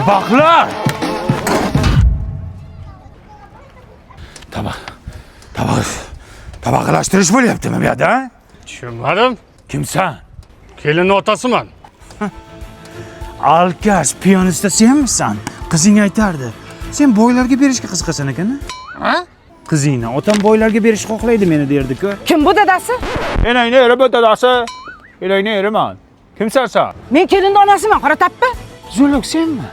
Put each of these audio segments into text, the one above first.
Tabaqlar! Tabaqlashtirish bo'lyaptimi bu yerda? Tushunmadim. Kimsan? Kelinning otasiman. Alkash piyonista senmisan? Qizing aytardi. Sen boylarga berishga qiziqasan ekan-a? Ha? Qizingni otam boylarga berishni xohlaydi meni derdi-ku. Kim bu dadasi? Enayni eri bu dadasi. Enayni eriman. Kimsan sen? Men kelinning onasiman, qora tappa. Zuluk senmi?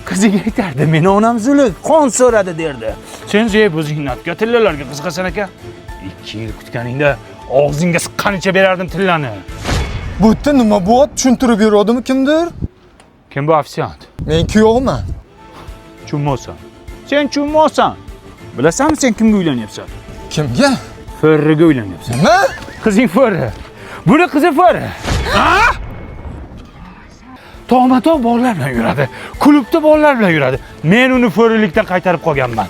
Qiziga aytardi, meni onam Zuluk, qon so'radi derdi. Sen zeb o'zingnatga tillalarga qiziqasan ekan. 2 yil kutganingda og'zingga siqqanicha berardim tillani. Bu yerda nima bo'lyapti? Tushuntirib beradimi kimdir? Kim bu ofisiant? Men kuyovman. Chummosan. Sen chummosan. Bilasanmi sen kimga uylanyapsan? Kimga? Ferriga uylanyapsan. Nima? Qizing Ferri. Buni qizi Ferri. Ha? To'g'ma-to'g'ri bolalar bilan yuradi. Klubda bolalar bilan yuradi. Men uni Ferrilikdan qaytarib qolganman.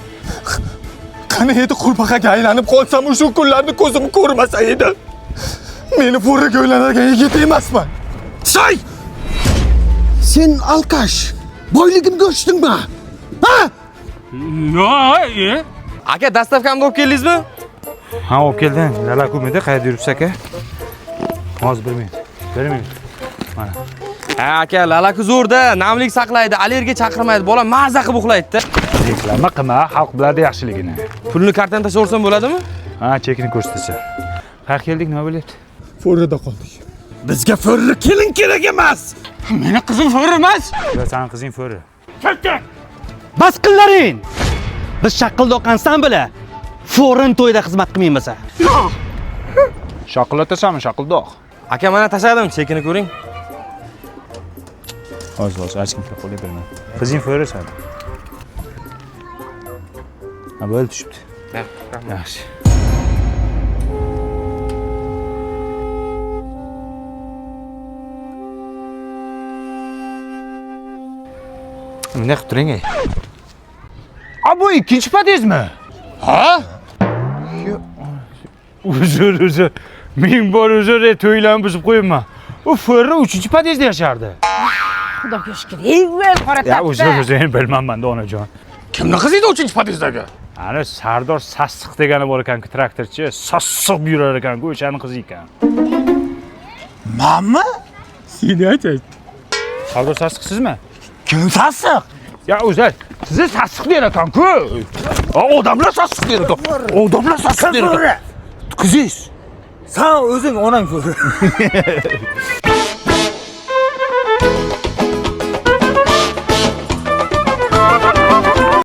Qani edi qurbaqaga aylanib qolsam, o'sha kunlarni ko'zim ko'rmasa edi. Meni Ferriga uylanadigan yigit emasman. Say! Sen alkash, boyligimga o'chdingmi? Ha? Yo'q, Aka, dastavkamni olib keldingizmi? Ha, olib keldim. Lala ko'mida qayerda yuribsiz aka? Hozir 1 minut. 1 minut. Mana. Ha, aka, lalaku zo'rda, namlik saqlaydi, allergiya chaqirmaydi, bola maza qilib uxlaydi-da. Reklama qilma, xalq biladi yaxshiligini. Pulni kartadan tashlab o'rsam bo'ladimi? Ha, chekini ko'rsatasan. Qayerga keldik, nima bo'lyapti? Ferrida qoldik. Bizga Ferri kelin kerak emas. Meni qizim Ferri emas. Sen qizing Ferri. Bas qillaring. Biz shaqildoq ansambli forin to'yda xizmat qilmaymiz. Shaqillatasanmi, shaqildoq? Aka, mana tashladim, chekini ko'ring. Hozir, hech kimga qo'lga berma. Qizing Ferri san. Ha, bo'ldi tushibdi. Yaxshi. Bunday qilib turing. Bu ikkinchi podyezdmi? Ha? Uzr. Ming bor uzr, to'ylarni buzib qo'yibman. U Ferri 3-podyezda yashardi. Xudoga shukr. Ey, qora tappa. Ya uzr, bilmayman onajon. Kimni qizi edi 3-podyezdagi? Ana Sardor Sassiq degani bor ekan, traktorchi, sassiq yurar ekan, o'shani qizi ekan. Menmi? Seni aytay. Sardor Sassiq sizmi? Kim sassiq? Ya o'zlar, sizni sassiq der ekan-ku. Odamlar sassiq der ekan. Odamlar sassiq der ekan. Qizingiz. Sen o'zing onang Ferri.